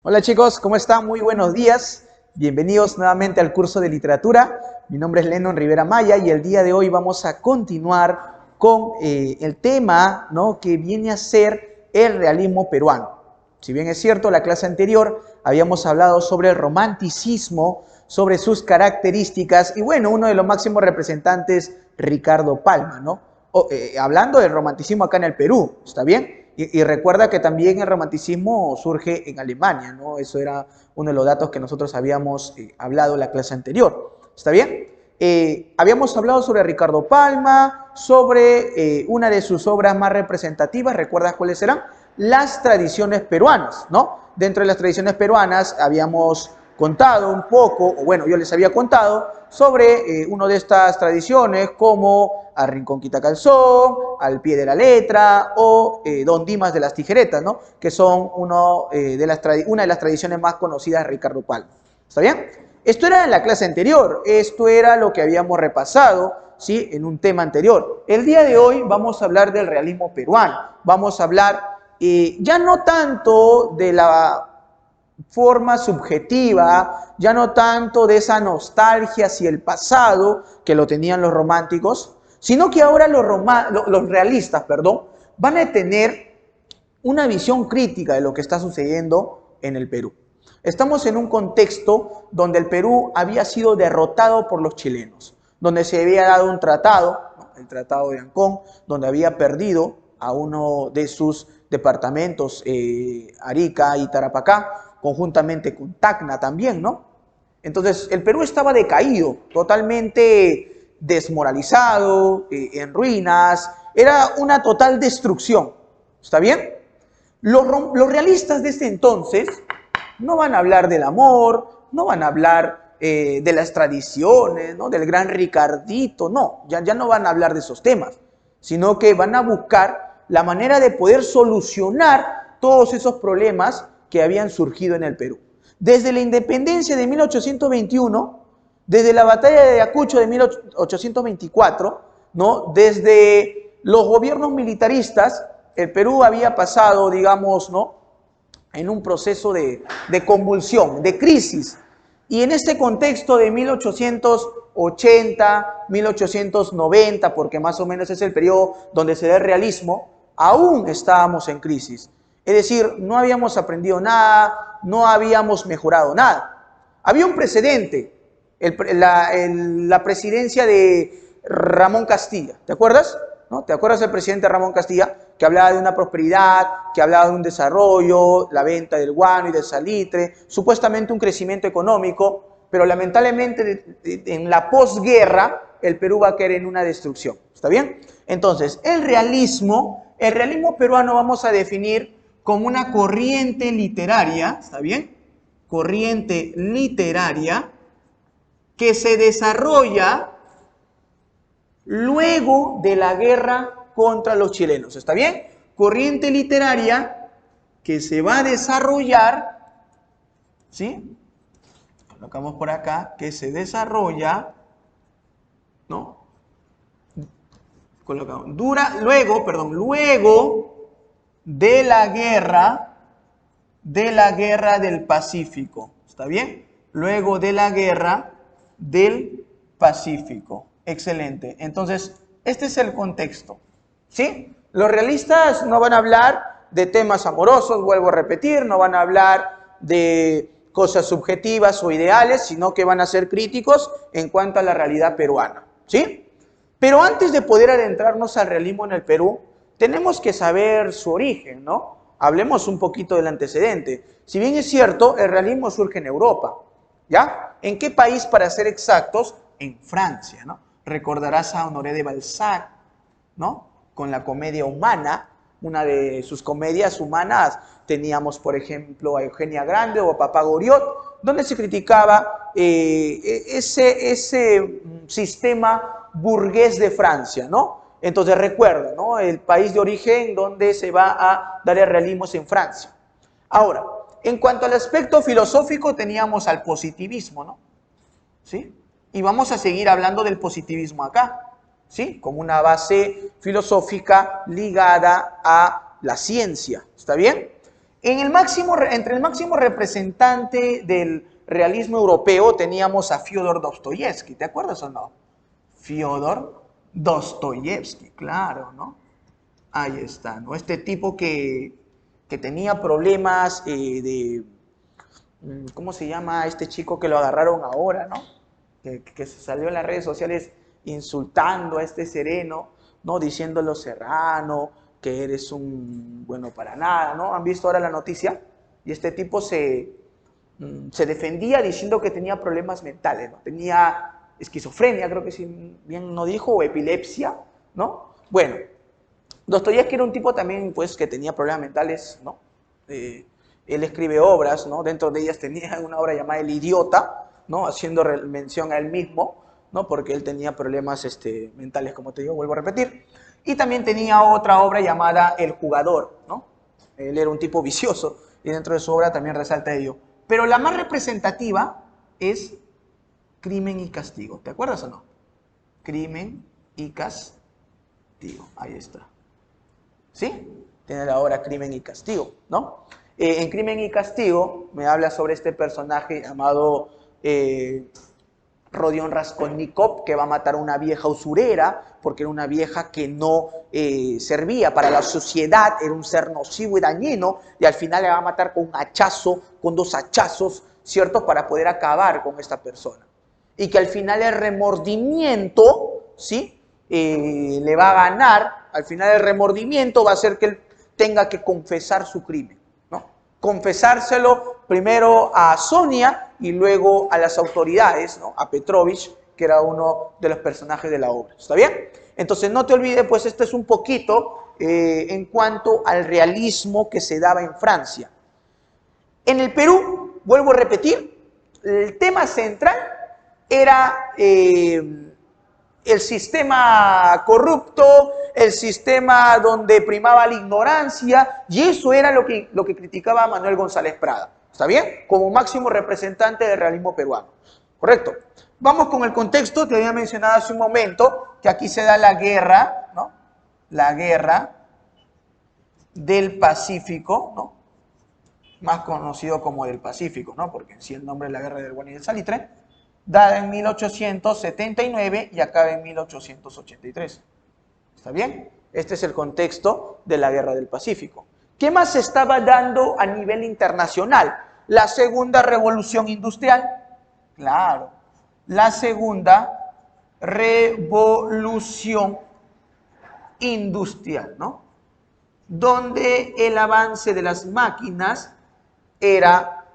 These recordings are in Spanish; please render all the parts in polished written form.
Hola chicos, ¿cómo están? Muy buenos días. Bienvenidos nuevamente al curso de literatura. Mi nombre es Lennon Rivera Maya y el día de hoy vamos a continuar con el tema, ¿no?, que viene a ser el realismo peruano. Si bien es cierto, la clase anterior habíamos hablado sobre el romanticismo, sobre sus características y bueno, uno de los máximos representantes, Ricardo Palma, ¿no? Hablando del romanticismo acá en el Perú, ¿está bien? Y recuerda que también el romanticismo surge en Alemania, ¿no? Eso era uno de los datos que nosotros habíamos hablado en la clase anterior. ¿Está bien? Habíamos hablado sobre Ricardo Palma, sobre una de sus obras más representativas. ¿Recuerdas cuáles eran? Las tradiciones peruanas, ¿no? Dentro de las tradiciones peruanas habíamos contado un poco, o bueno, yo les había contado sobre una de estas tradiciones como Al Rincón Quita Calzón, Al Pie de la Letra o Don Dimas de las Tijeretas, ¿no?, que son una de las tradiciones más conocidas de Ricardo Palma. ¿Está bien? Esto era en la clase anterior, esto era lo que habíamos repasado, ¿sí?, en un tema anterior. El día de hoy vamos a hablar del realismo peruano, vamos a hablar ya no tanto de la forma subjetiva, ya no tanto de esa nostalgia hacia el pasado que lo tenían los románticos, sino que ahora los realistas, van a tener una visión crítica de lo que está sucediendo en el Perú. Estamos en un contexto donde el Perú había sido derrotado por los chilenos, donde se había dado un tratado, el Tratado de Ancón, donde había perdido a uno de sus departamentos, Arica y Tarapacá, conjuntamente con Tacna también, ¿no? Entonces, el Perú estaba decaído, totalmente desmoralizado, en ruinas, era una total destrucción, ¿está bien? Los realistas de este entonces no van a hablar del amor, no van a hablar de las tradiciones, ¿no?, del gran Ricardito, no, ya no van a hablar de esos temas, sino que van a buscar la manera de poder solucionar todos esos problemas que habían surgido en el Perú. Desde la independencia de 1821, desde la batalla de Ayacucho de 1824, ¿no?, desde los gobiernos militaristas, el Perú había pasado, digamos, ¿no?, en un proceso de convulsión, de crisis. Y en este contexto de 1880, 1890, porque más o menos es el periodo donde se da el realismo, aún estábamos en crisis. Es decir, no habíamos aprendido nada, no habíamos mejorado nada. Había un precedente, la presidencia de Ramón Castilla, ¿te acuerdas? ¿No? ¿Te acuerdas del presidente Ramón Castilla? Que hablaba de una prosperidad, que hablaba de un desarrollo, la venta del guano y del salitre, supuestamente un crecimiento económico, pero lamentablemente en la posguerra el Perú va a caer en una destrucción. ¿Está bien? Entonces, el realismo peruano vamos a definir como una corriente literaria, ¿está bien? Corriente literaria que se desarrolla luego de la guerra contra los chilenos, ¿está bien? Corriente literaria que se va a desarrollar, ¿sí? Colocamos por acá, que se desarrolla, ¿no? Colocamos, luego de la guerra del Pacífico, ¿está bien? Luego de la guerra del Pacífico. Excelente. Entonces, este es el contexto, ¿sí? Los realistas no van a hablar de temas amorosos, vuelvo a repetir, no van a hablar de cosas subjetivas o ideales, sino que van a ser críticos en cuanto a la realidad peruana, ¿sí? Pero antes de poder adentrarnos al realismo en el Perú, tenemos que saber su origen, ¿no? Hablemos un poquito del antecedente. Si bien es cierto, el realismo surge en Europa, ¿ya? ¿En qué país, para ser exactos? En Francia, ¿no? Recordarás a Honoré de Balzac, ¿no?, con la comedia humana, una de sus comedias humanas. Teníamos, por ejemplo, a Eugenia Grande o a Papá Goriot, donde se criticaba ese sistema burgués de Francia, ¿no? Entonces recuerda, ¿no?, el país de origen donde se va a dar el realismo es en Francia. Ahora, en cuanto al aspecto filosófico, teníamos al positivismo, ¿no? ¿Sí? Y vamos a seguir hablando del positivismo acá, ¿sí?, como una base filosófica ligada a la ciencia, ¿está bien? Entre el máximo representante del realismo europeo teníamos a Fyodor Dostoyevsky, ¿te acuerdas o no? Fyodor Dostoyevsky, claro, ¿no? Ahí está, ¿no? Este tipo que tenía problemas ¿cómo se llama este chico que lo agarraron ahora, ¿no? Que se salió en las redes sociales insultando a este sereno, ¿no? Diciéndolo serrano, que eres un bueno para nada, ¿no? ¿Han visto ahora la noticia? Y este tipo se defendía diciendo que tenía problemas mentales, ¿no? Tenía esquizofrenia, creo que si bien no dijo, o epilepsia, ¿no? Bueno, Dostoyevsky era un tipo también, pues, que tenía problemas mentales, ¿no? Él escribe obras, ¿no? Dentro de ellas tenía una obra llamada El Idiota, ¿no? Haciendo mención a él mismo, ¿no? Porque él tenía problemas mentales, como te digo, vuelvo a repetir. Y también tenía otra obra llamada El Jugador, ¿no? Él era un tipo vicioso y dentro de su obra también resalta ello. Pero la más representativa es Crimen y Castigo. ¿Te acuerdas o no? Crimen y Castigo. Ahí está. ¿Sí? Tiene la obra Crimen y Castigo, ¿no? En Crimen y Castigo me habla sobre este personaje llamado Rodion Raskolnikov, que va a matar a una vieja usurera, porque era una vieja que no servía para la sociedad, era un ser nocivo y dañino, y al final le va a matar con un hachazo, con 2 hachazos, ¿cierto?, para poder acabar con esta persona. Y que al final el remordimiento, ¿sí?, le va a ganar, al final el remordimiento va a hacer que él tenga que confesar su crimen, ¿no? Confesárselo primero a Sonia y luego a las autoridades, ¿no? A Petrovich, que era uno de los personajes de la obra. ¿Está bien? Entonces no te olvides, pues esto es un poquito en cuanto al realismo que se daba en Francia. En el Perú, vuelvo a repetir, el tema central era el sistema corrupto, el sistema donde primaba la ignorancia, y eso era lo que criticaba Manuel González Prada, ¿está bien? Como máximo representante del realismo peruano, ¿correcto? Vamos con el contexto, te había mencionado hace un momento, que aquí se da la guerra, ¿no? La guerra del Pacífico, ¿no? Más conocido como del Pacífico, ¿no? Porque en sí el nombre es la guerra del Guano y del Salitre, dada en 1879 y acaba en 1883. ¿Está bien? Este es el contexto de la Guerra del Pacífico. ¿Qué más se estaba dando a nivel internacional? La segunda revolución industrial. Claro, la segunda revolución industrial, ¿no? Donde el avance de las máquinas era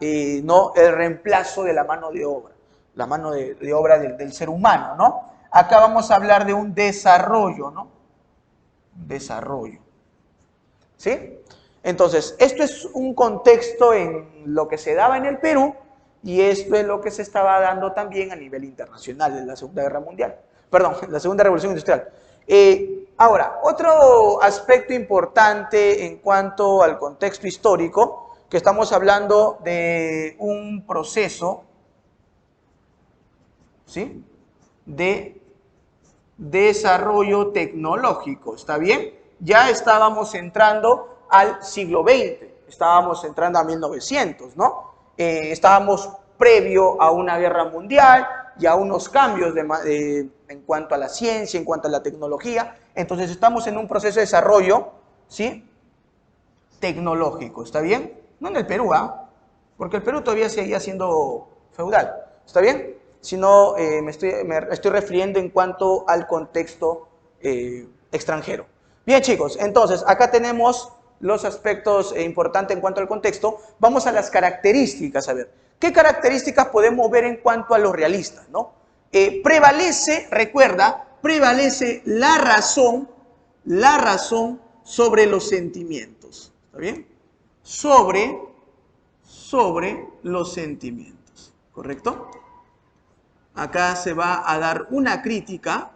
no el reemplazo de la mano de obra. La mano de obra del ser humano, ¿no? Acá vamos a hablar de un desarrollo, ¿no? Desarrollo. ¿Sí? Entonces, esto es un contexto en lo que se daba en el Perú y esto es lo que se estaba dando también a nivel internacional en la Segunda Guerra Mundial. Perdón, la Segunda Revolución Industrial. Ahora, otro aspecto importante en cuanto al contexto histórico, que estamos hablando de un proceso, ¿sí?, de desarrollo tecnológico, ¿está bien? Ya estábamos entrando al siglo XX, estábamos entrando a 1900, ¿no? Estábamos previo a una guerra mundial y a unos cambios en cuanto a la ciencia, en cuanto a la tecnología. Entonces estamos en un proceso de desarrollo, ¿sí?, tecnológico, ¿está bien? No en el Perú, ¿ah? Porque el Perú todavía seguía siendo feudal, ¿está bien? Sino me estoy refiriendo en cuanto al contexto extranjero. Bien, chicos, entonces acá tenemos los aspectos importantes en cuanto al contexto. Vamos a las características, a ver. ¿Qué características podemos ver en cuanto a los realistas, no? Prevalece, recuerda, prevalece la razón sobre los sentimientos, ¿está bien? Sobre los sentimientos, ¿correcto? Acá se va a dar una crítica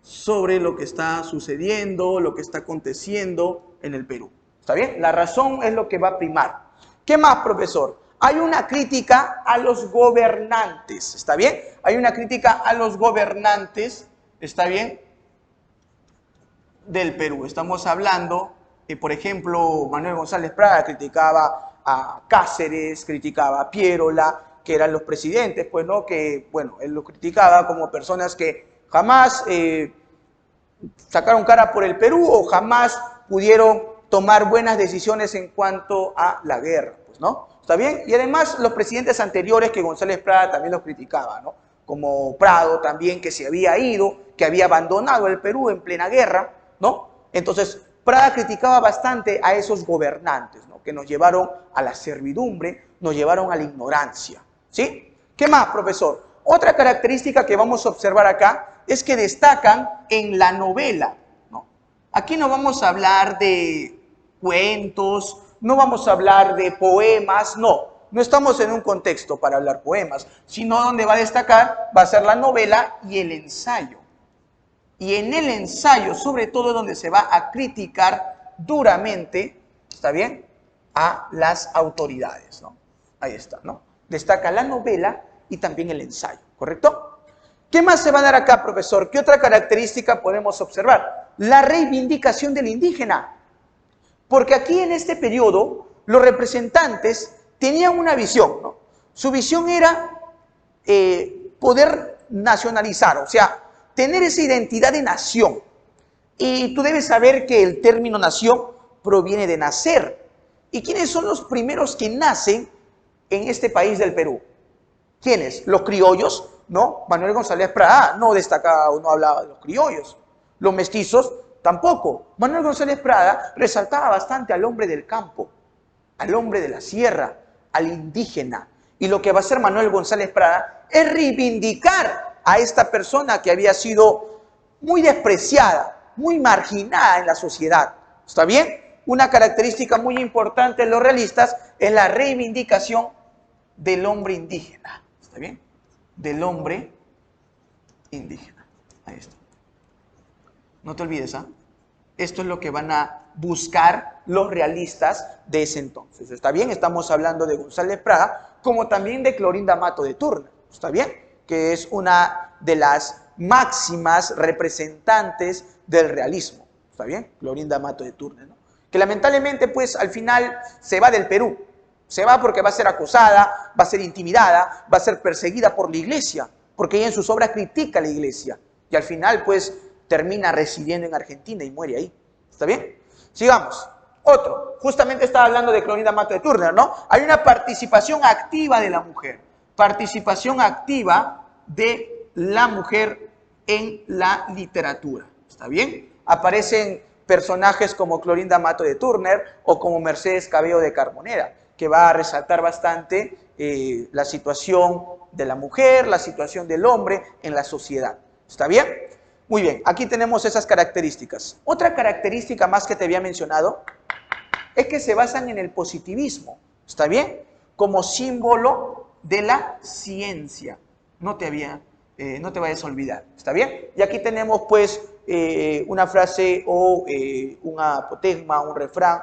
sobre lo que está sucediendo, lo que está aconteciendo en el Perú. ¿Está bien? La razón es lo que va a primar. ¿Qué más, profesor? Hay una crítica a los gobernantes. ¿Está bien? Hay una crítica a los gobernantes. ¿Está bien? Del Perú. Estamos hablando Por ejemplo, Manuel González Prada criticaba a Cáceres, criticaba a Pierola, que eran los presidentes, pues, ¿no? Que, bueno, él los criticaba como personas que jamás sacaron cara por el Perú o jamás pudieron tomar buenas decisiones en cuanto a la guerra, pues, ¿no? ¿Está bien? Y además los presidentes anteriores que González Prada también los criticaba, ¿no? Como Prado también, que se había ido, que había abandonado el Perú en plena guerra, ¿no? Entonces, Prada criticaba bastante a esos gobernantes, ¿no? Que nos llevaron a la servidumbre, nos llevaron a la ignorancia, ¿sí? ¿Qué más, profesor? Otra característica que vamos a observar acá es que destacan en la novela, ¿no? Aquí no vamos a hablar de cuentos, no vamos a hablar de poemas, no estamos en un contexto para hablar poemas, sino donde va a destacar va a ser la novela y el ensayo. Y en el ensayo, sobre todo, donde se va a criticar duramente, ¿está bien?, a las autoridades, ¿no? Ahí está, ¿no? Destaca la novela y también el ensayo, ¿correcto? ¿Qué más se va a dar acá, profesor? ¿Qué otra característica podemos observar? La reivindicación del indígena. Porque aquí en este periodo los representantes tenían una visión, ¿no? Su visión era poder nacionalizar, o sea, tener esa identidad de nación. Y tú debes saber que el término nación proviene de nacer. ¿Y quiénes son los primeros que nacen en este país del Perú? ¿Quiénes? Los criollos, ¿no? Manuel González Prada no destacaba o no hablaba de los criollos. Los mestizos tampoco. Manuel González Prada resaltaba bastante al hombre del campo, al hombre de la sierra, al indígena. Y lo que va a hacer Manuel González Prada es reivindicar a esta persona que había sido muy despreciada, muy marginada en la sociedad. ¿Está bien? Una característica muy importante de los realistas es la reivindicación del hombre indígena. ¿Está bien? Del hombre indígena. Ahí está. No te olvides, ¿ah? Esto es lo que van a buscar los realistas de ese entonces. ¿Está bien? Estamos hablando de González Prada, como también de Clorinda Mato de Turner. ¿Está bien? Que es una de las máximas representantes del realismo. ¿Está bien? Clorinda Mato de Turner, ¿no? Que lamentablemente, pues, al final se va del Perú. Se va porque va a ser acosada, va a ser intimidada, va a ser perseguida por la iglesia, porque ella en sus obras critica a la iglesia. Y al final, pues, termina residiendo en Argentina y muere ahí. ¿Está bien? Sigamos. Otro. Justamente estaba hablando de Clorinda Mato de Turner, ¿no? Hay una participación activa de la mujer. Participación activa de la mujer en la literatura. ¿Está bien? Aparecen personajes como Clorinda Mato de Turner o como Mercedes Cabello de Carbonera, que va a resaltar bastante la situación de la mujer, la situación del hombre en la sociedad. ¿Está bien? Muy bien, aquí tenemos esas características. Otra característica más que te había mencionado es que se basan en el positivismo. ¿Está bien? Como símbolo de la ciencia. No te vayas a olvidar. ¿Está bien? Y aquí tenemos pues una frase o un apotegma, un refrán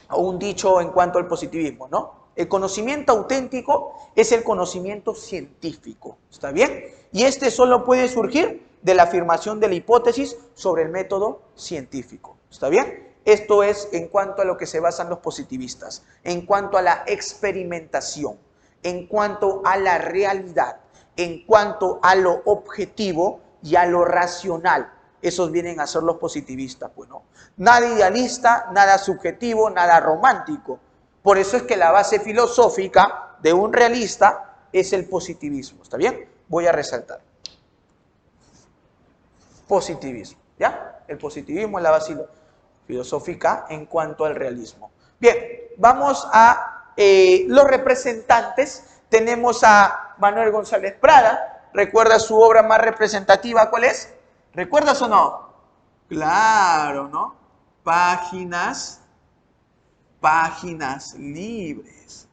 o un dicho en cuanto al positivismo, ¿no? El conocimiento auténtico es el conocimiento científico, ¿está bien? Y este solo puede surgir de la afirmación de la hipótesis sobre el método científico, ¿está bien? Esto es en cuanto a lo que se basan los positivistas, en cuanto a la experimentación, en cuanto a la realidad, en cuanto a lo objetivo y a lo racional. Esos vienen a ser los positivistas, pues no. Nada idealista, nada subjetivo, nada romántico. Por eso es que la base filosófica de un realista es el positivismo. ¿Está bien? Voy a resaltar. Positivismo, ¿ya? El positivismo es la base filosófica en cuanto al realismo. Bien, vamos a los representantes. Tenemos a Manuel González Prada. ¿Recuerda su obra más representativa? ¿Cuál es? ¿Recuerdas o no? Claro, ¿no? Páginas libres.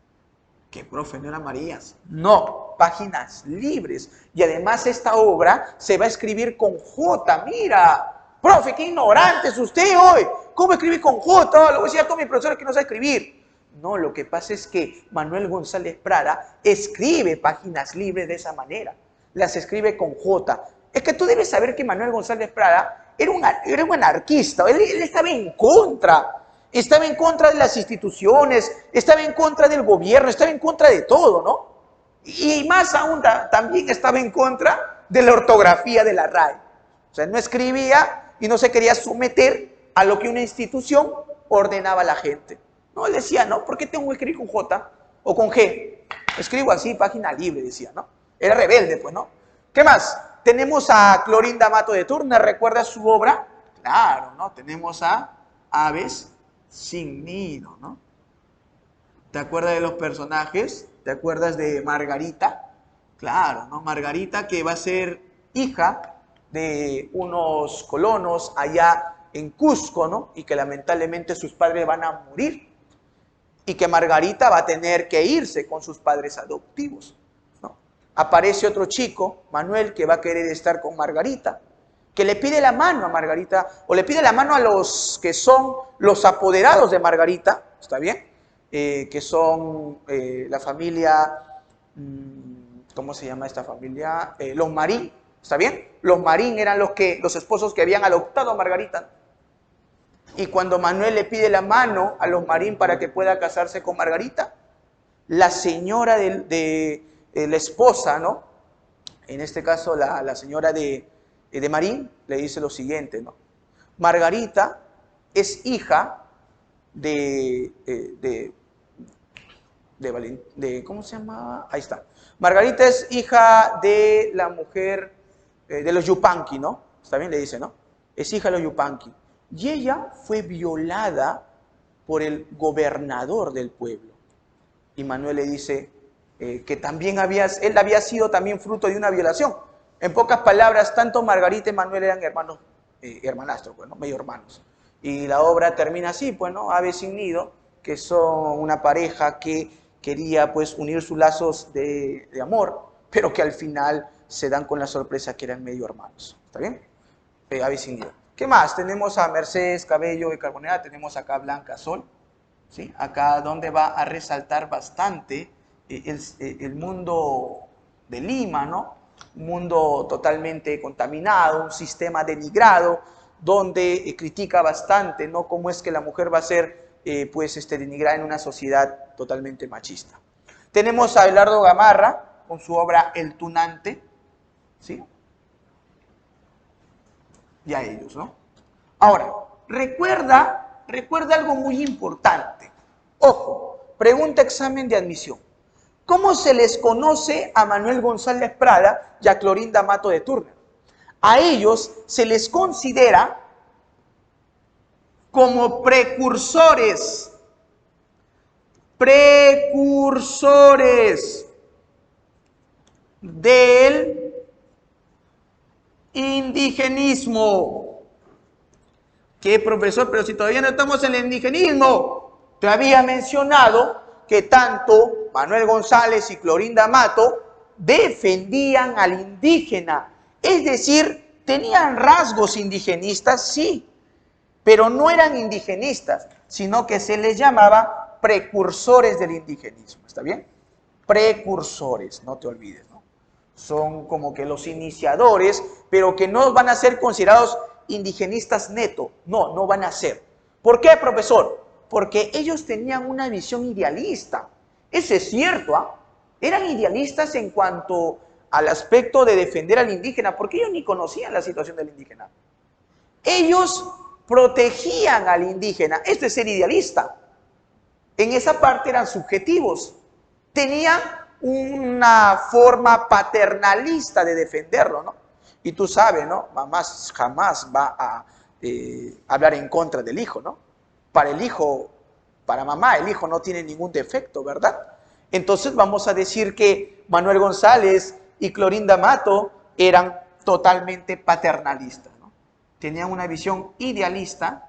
¿Qué, profe, no era Marías? No, páginas libres. Y además esta obra se va a escribir con J. Mira, profe, qué ignorante es usted hoy. ¿Cómo escribir con J? Lo voy a decir a todos mis profesores que no sabe escribir. No, lo que pasa es que Manuel González Prada escribe páginas libres de esa manera. Las escribe con J. Es que tú debes saber que Manuel González Prada era un anarquista, él estaba en contra. Estaba en contra de las instituciones, estaba en contra del gobierno, estaba en contra de todo, ¿no? Y más aún también estaba en contra de la ortografía de la RAE. O sea, no escribía y no se quería someter a lo que una institución ordenaba a la gente. No, él decía, no, ¿por qué tengo que escribir con J o con G? Escribo así, página libre, decía, ¿no? Era rebelde, pues, ¿no? ¿Qué más? Tenemos a Clorinda Mato de Turner, ¿recuerda su obra? Claro, ¿no? Tenemos a Aves sin nido, ¿no? ¿Te acuerdas de los personajes? ¿Te acuerdas de Margarita? Claro, ¿no? Margarita, que va a ser hija de unos colonos allá en Cusco, ¿no? Y que lamentablemente sus padres van a morir. Y que Margarita va a tener que irse con sus padres adoptivos, ¿no? Aparece otro chico, Manuel, que va a querer estar con Margarita, que le pide la mano a Margarita, o le pide la mano a los que son los apoderados de Margarita, ¿está bien? Que son la familia, ¿cómo se llama esta familia? Los Marín, ¿está bien? Los Marín eran los esposos que habían adoptado a Margarita. Y cuando Manuel le pide la mano a los Marín para que pueda casarse con Margarita, la señora de la esposa, ¿no? En este caso la señora de Marín le dice lo siguiente, ¿no? Margarita es hija ¿cómo se llamaba? Ahí está. Margarita es hija de la mujer de los Yupanqui, ¿no? ¿Está bien? Le dice, ¿no? Es hija de los Yupanqui. Y ella fue violada por el gobernador del pueblo. Y Manuel le dice que también él había sido también fruto de una violación. En pocas palabras, tanto Margarita y Manuel eran hermanos, hermanastros, pues, ¿no? Medio hermanos. Y la obra termina así, pues, ¿no? Aves sin nido, que son una pareja que quería, pues, unir sus lazos de amor, pero que al final se dan con la sorpresa que eran medio hermanos. ¿Está bien? Aves sin nido. ¿Qué más? Tenemos a Mercedes Cabello de Carbonera, tenemos acá a Blanca Sol, ¿sí? Acá donde va a resaltar bastante el mundo de Lima, ¿no? Un mundo totalmente contaminado, un sistema denigrado, donde critica bastante, ¿no? Cómo es que la mujer va a ser, denigrada en una sociedad totalmente machista. Tenemos a Abelardo Gamarra con su obra El Tunante, ¿sí? Y a ellos, ¿no? Ahora, recuerda algo muy importante. Ojo, pregunta examen de admisión. ¿Cómo se les conoce a Manuel González Prada y a Clorinda Mato de Turner? A ellos se les considera como precursores del indigenismo. ¿Qué, profesor? Pero si todavía no estamos en el indigenismo. Te había mencionado que tanto Manuel González y Clorinda Mato defendían al indígena. Es decir, tenían rasgos indigenistas, sí, pero no eran indigenistas, sino que se les llamaba precursores del indigenismo. ¿Está bien? Precursores, no te olvides, ¿no? Son como que los iniciadores, pero que no van a ser considerados indigenistas neto. No, no van a ser. ¿Por qué, profesor? Porque ellos tenían una visión idealista. Eso es cierto, ¿ah? Eran idealistas en cuanto al aspecto de defender al indígena, porque ellos ni conocían la situación del indígena. Ellos protegían al indígena. Esto es ser idealista. En esa parte eran subjetivos. Tenían una forma paternalista de defenderlo, ¿no? Y tú sabes, ¿no? Mamá jamás va a hablar en contra del hijo, ¿no? Para el hijo, para mamá, el hijo no tiene ningún defecto, ¿verdad? Entonces vamos a decir que Manuel González y Clorinda Mato eran totalmente paternalistas, ¿no? Tenían una visión idealista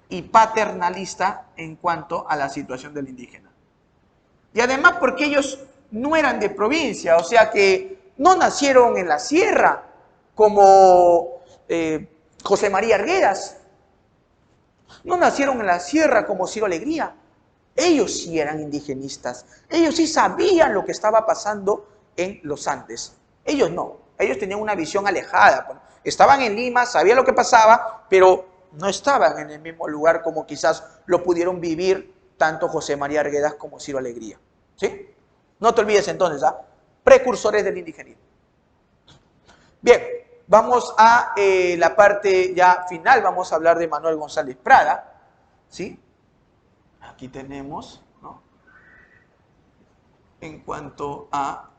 y paternalista en cuanto a la situación del indígena. Y además porque ellos no eran de provincia, o sea que no nacieron en la sierra como José María Arguedas, no nacieron en la sierra como Ciro Alegría. Ellos sí eran indigenistas, ellos sí sabían lo que estaba pasando en los Andes. Ellos no, Ellos tenían una visión alejada. Bueno, estaban en Lima, sabían lo que pasaba, pero no estaban en el mismo lugar como quizás lo pudieron vivir tanto José María Arguedas como Ciro Alegría. ¿Sí? No te olvides entonces, precursores del indigenismo. Bien, vamos a la parte ya final, vamos a hablar de Manuel González Prada. ¿Sí? Aquí tenemos, ¿no? En cuanto a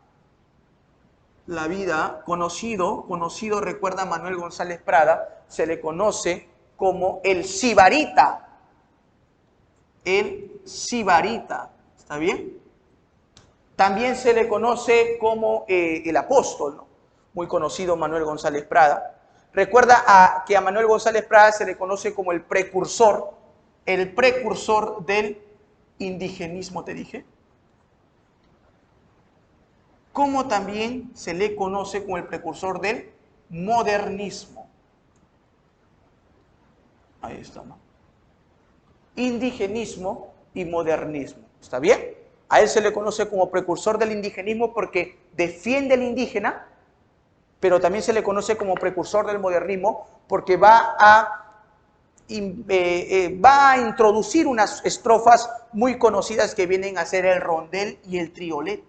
la vida, conocido, recuerda Manuel González Prada, se le conoce como el sibarita. El sibarita, ¿está bien? También se le conoce como el apóstol, ¿no? Muy conocido Manuel González Prada. Recuerda que a Manuel González Prada se le conoce como el precursor del indigenismo, te dije. Como también se le conoce como el precursor del modernismo. Ahí está, ¿no? Indigenismo y modernismo. ¿Está bien? A él se le conoce como precursor del indigenismo porque defiende al indígena, pero también se le conoce como precursor del modernismo porque va a introducir unas estrofas muy conocidas que vienen a ser el rondel y el triolet.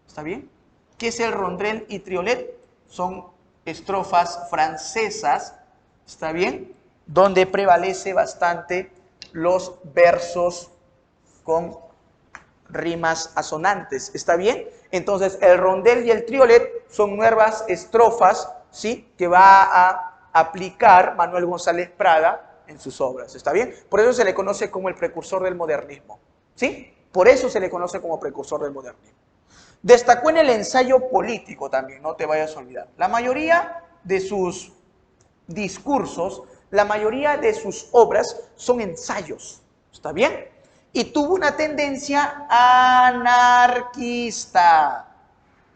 ¿Está bien? ¿Qué es el rondel y triolet? Son estrofas francesas, ¿está bien? Donde prevalece bastante los versos con rimas asonantes, ¿está bien? Entonces, el rondel y el triolet son nuevas estrofas, ¿sí? Que va a aplicar Manuel González Prada en sus obras, ¿está bien? Por eso se le conoce como el precursor del modernismo, ¿sí? Por eso se le conoce como precursor del modernismo. Destacó en el ensayo político también, no te vayas a olvidar. La mayoría de sus discursos, la mayoría de sus obras son ensayos, ¿está bien? Y tuvo una tendencia anarquista.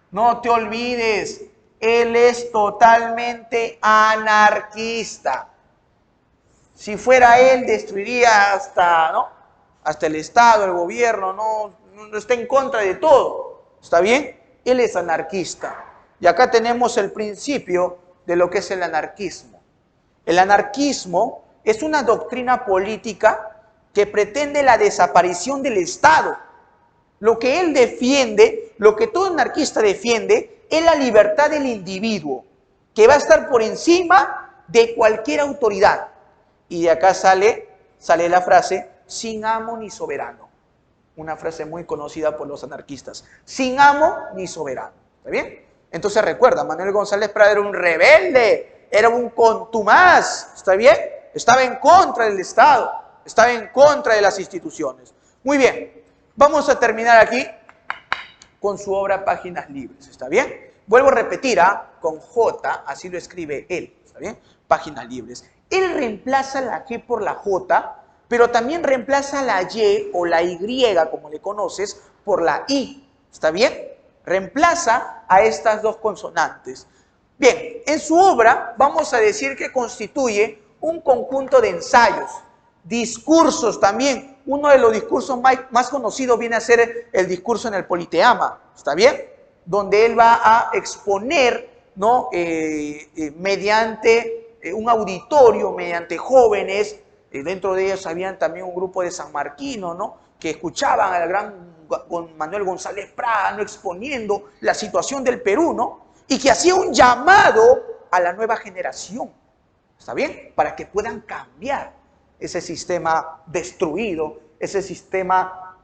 No te olvides, él es totalmente anarquista. Si fuera él, destruiría hasta, ¿no? Hasta el Estado, el gobierno, no está en contra de todo. ¿Está bien? Él es anarquista. Y acá tenemos el principio de lo que es el anarquismo. El anarquismo es una doctrina política que pretende la desaparición del Estado. Lo que él defiende, lo que todo anarquista defiende, es la libertad del individuo, que va a estar por encima de cualquier autoridad. Y de acá sale la frase, sin amo ni soberano. Una frase muy conocida por los anarquistas. Sin amo ni soberano. ¿Está bien? Entonces recuerda, Manuel González Prada era un rebelde, era un contumaz. ¿Está bien? Estaba en contra del Estado, estaba en contra de las instituciones. Muy bien, vamos a terminar aquí con su obra Páginas Libres. ¿Está bien? Vuelvo a repetir, con J, así lo escribe él. ¿Está bien? Páginas Libres. Él reemplaza la G por la J, pero también reemplaza la Y o la Y, como le conoces, por la I. ¿Está bien? Reemplaza a estas dos consonantes. Bien, en su obra vamos a decir que constituye un conjunto de ensayos, discursos también. Uno de los discursos más conocidos viene a ser el discurso en el Politeama. ¿Está bien? Donde él va a exponer, ¿no? Mediante un auditorio, mediante jóvenes. Dentro de ellos habían también un grupo de sanmarquinos, ¿no? Que escuchaban al gran Manuel González Prada, ¿no? Exponiendo la situación del Perú, ¿no? Y que hacía un llamado a la nueva generación, ¿está bien? Para que puedan cambiar ese sistema destruido, ese sistema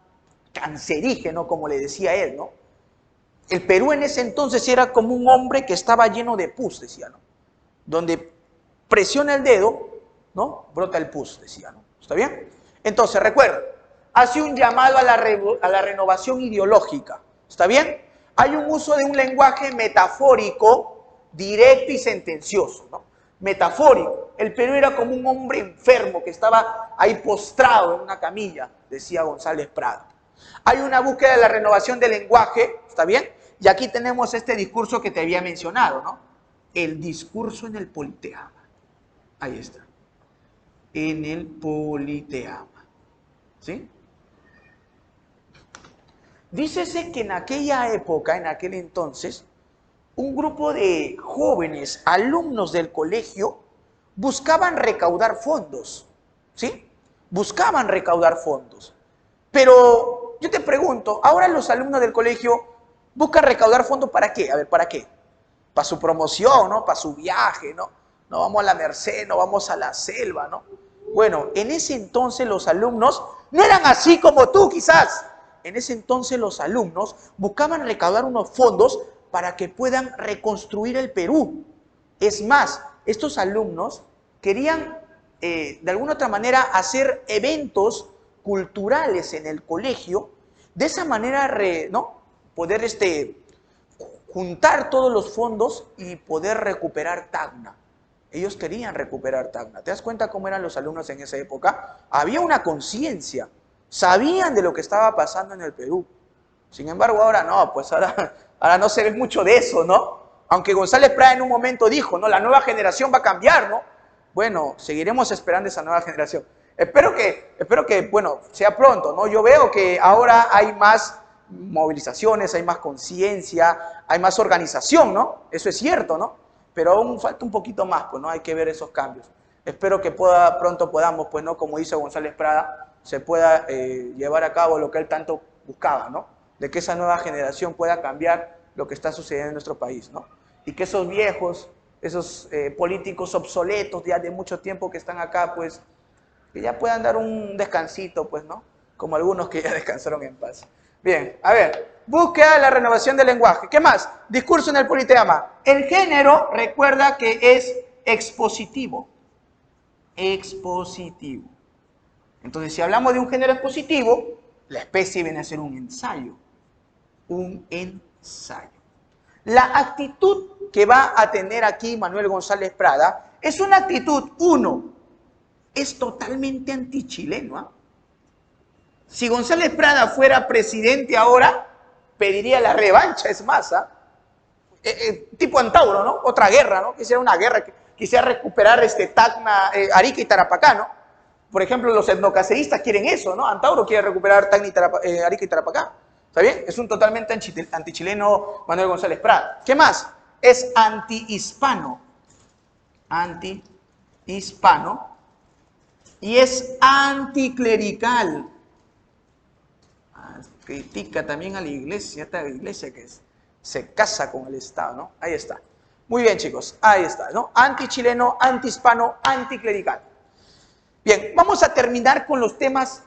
cancerígeno, como le decía él, ¿no? El Perú en ese entonces era como un hombre que estaba lleno de pus, decía, ¿no? Donde presiona el dedo, ¿no? Brota el pus, decía, ¿no? ¿Está bien? Entonces, recuerda, hace un llamado a la renovación ideológica, ¿está bien? Hay un uso de un lenguaje metafórico, directo y sentencioso, ¿no? Metafórico. El Perú era como un hombre enfermo que estaba ahí postrado en una camilla, decía González Prada. Hay una búsqueda de la renovación del lenguaje, ¿está bien? Y aquí tenemos este discurso que te había mencionado, ¿no? El discurso en el Politeama. Ahí está. En el Politeama. ¿Sí? Dícese que en aquella época, en aquel entonces, un grupo de jóvenes, alumnos del colegio, buscaban recaudar fondos, ¿sí? Buscaban recaudar fondos. Pero yo te pregunto, ahora los alumnos del colegio buscan recaudar fondos ¿para qué? A ver, ¿para qué? Para su promoción, ¿no? Para su viaje, ¿no? No vamos a la Merced, no vamos a la selva, ¿no? Bueno, en ese entonces los alumnos no eran así como tú quizás. En ese entonces los alumnos buscaban recaudar unos fondos para que puedan reconstruir el Perú. Es más, estos alumnos querían de alguna otra manera hacer eventos culturales en el colegio, de esa manera ¿no? Poder juntar todos los fondos y poder recuperar Tacna. Ellos querían recuperar Tacna. ¿Te das cuenta cómo eran los alumnos en esa época? Había una conciencia, sabían de lo que estaba pasando en el Perú. Sin embargo, ahora no, pues ahora no se ve mucho de eso, ¿no? Aunque González Prada en un momento dijo, ¿no? La nueva generación va a cambiar, ¿no? Bueno, seguiremos esperando esa nueva generación. Espero que, bueno, sea pronto, ¿no? Yo veo que ahora hay más movilizaciones, hay más conciencia, hay más organización, ¿no? Eso es cierto, ¿no? Pero aún falta un poquito más, pues, ¿no? Hay que ver esos cambios. Espero que pronto podamos, pues, ¿no? Como dice González Prada, se pueda llevar a cabo lo que él tanto buscaba, ¿no? De que esa nueva generación pueda cambiar lo que está sucediendo en nuestro país, ¿no? Y que esos viejos, esos políticos obsoletos ya de mucho tiempo que están acá, pues, que ya puedan dar un descansito, pues, ¿no? Como algunos que ya descansaron en paz. Bien, a ver, búsqueda de la renovación del lenguaje. ¿Qué más? Discurso en el politeama. El género, recuerda que es expositivo. Expositivo. Entonces, si hablamos de un género expositivo, la especie viene a ser un ensayo. Un ensayo. La actitud que va a tener aquí Manuel González Prada es una actitud, uno, es totalmente antichileno. ¿Eh? Si González Prada fuera presidente ahora, pediría la revancha, es más, tipo Antauro, ¿no? Otra guerra, ¿no? Quisiera una guerra, quisiera recuperar Tacna, Arica y Tarapacá, ¿no? Por ejemplo, los etnocaceístas quieren eso, ¿no? Antauro quiere recuperar Tacna y Arica y Tarapacá. ¿Está bien? Es un totalmente antichileno Manuel González Prada. ¿Qué más? Es antihispano. Antihispano. Y es anticlerical. Critica también a la iglesia, esta iglesia que se casa con el Estado, ¿no? Ahí está. Muy bien, chicos, ahí está, ¿no? Antichileno, antihispano, anticlerical. Bien, vamos a terminar con los temas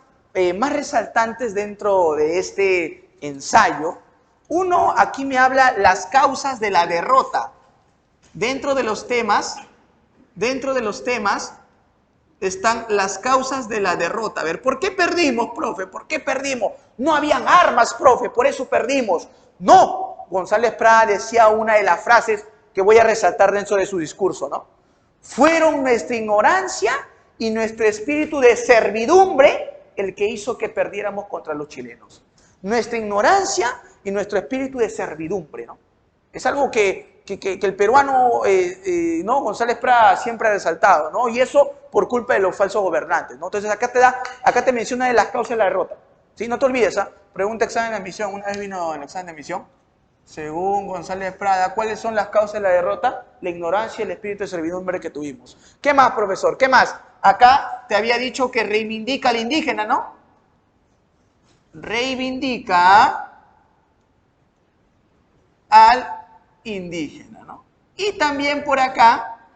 más resaltantes dentro de este ensayo. Uno, aquí me habla las causas de la derrota. Dentro de los temas están las causas de la derrota. A ver, ¿por qué perdimos, profe? ¿Por qué perdimos? No habían armas, profe, por eso perdimos. No, González Prada decía una de las frases que voy a resaltar dentro de su discurso, ¿no? Fueron nuestra ignorancia y nuestro espíritu de servidumbre el que hizo que perdiéramos contra los chilenos. Nuestra ignorancia y nuestro espíritu de servidumbre, ¿no? Es algo que el peruano, ¿no? González Prada siempre ha resaltado, ¿no? Y eso por culpa de los falsos gobernantes, ¿no? Entonces acá te menciona de las causas de la derrota, ¿sí? No te olvides, ¿ah? Pregunta examen de admisión, una vez vino el examen de admisión, según González Prada, ¿cuáles son las causas de la derrota? La ignorancia y el espíritu de servidumbre que tuvimos. ¿Qué más, profesor? ¿Qué más? Acá te había dicho que reivindica al indígena, ¿no? Reivindica al indígena, ¿no? Y también por acá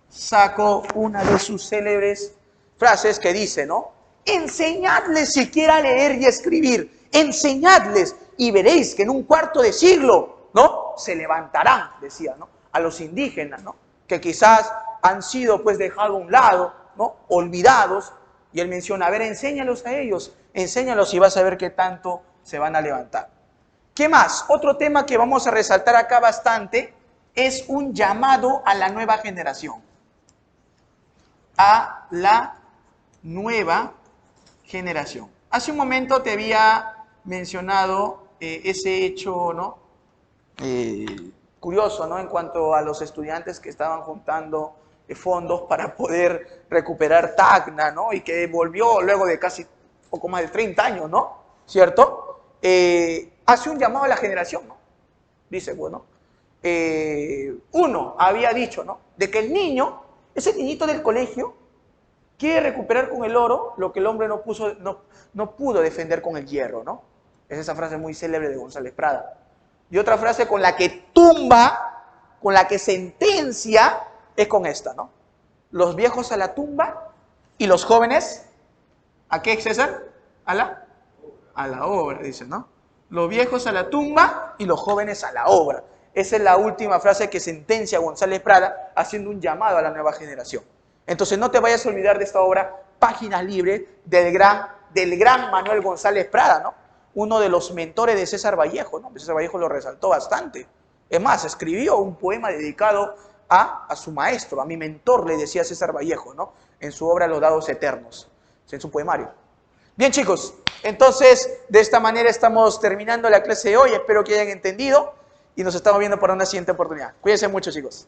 sacó una de sus célebres frases que dice, ¿no? Enseñadles siquiera a leer y escribir, enseñadles y veréis que en un cuarto de siglo, ¿no? Se levantarán, decía, ¿no? A los indígenas, ¿no? Que quizás han sido pues dejados a un lado, ¿no? Olvidados, y él menciona, a ver, enséñalos a ellos, enséñalos y vas a ver qué tanto se van a levantar. ¿Qué más? Otro tema que vamos a resaltar acá bastante es un llamado a la nueva generación. A la nueva generación. Hace un momento te había mencionado ese hecho, ¿no? Curioso, ¿no? En cuanto a los estudiantes que estaban juntando fondos para poder recuperar Tacna, ¿no? Y que volvió luego de casi poco más de 30 años, ¿no? ¿Cierto? Hace un llamado a la generación, ¿no? Dice, bueno, uno había dicho, ¿no? De que el niño, ese niñito del colegio, quiere recuperar con el oro lo que el hombre no pudo defender con el hierro, ¿no? Es esa frase muy célebre de González Prada. Y otra frase con la que tumba, con la que sentencia, es con esta, ¿no? Los viejos a la tumba y los jóvenes, ¿a qué, César? A la obra, dice, ¿no? Los viejos a la tumba y los jóvenes a la obra. Esa es la última frase que sentencia González Prada, haciendo un llamado a la nueva generación. Entonces no te vayas a olvidar de esta obra, Páginas Libres, del gran Manuel González Prada, ¿no? Uno de los mentores de César Vallejo, ¿no? César Vallejo lo resaltó bastante. Es más, escribió un poema dedicado a su maestro, a mi mentor, le decía César Vallejo, ¿no? En su obra Los Dados Eternos, en su poemario. Bien, chicos, entonces de esta manera estamos terminando la clase de hoy. Espero que hayan entendido y nos estamos viendo para una siguiente oportunidad. Cuídense mucho, chicos.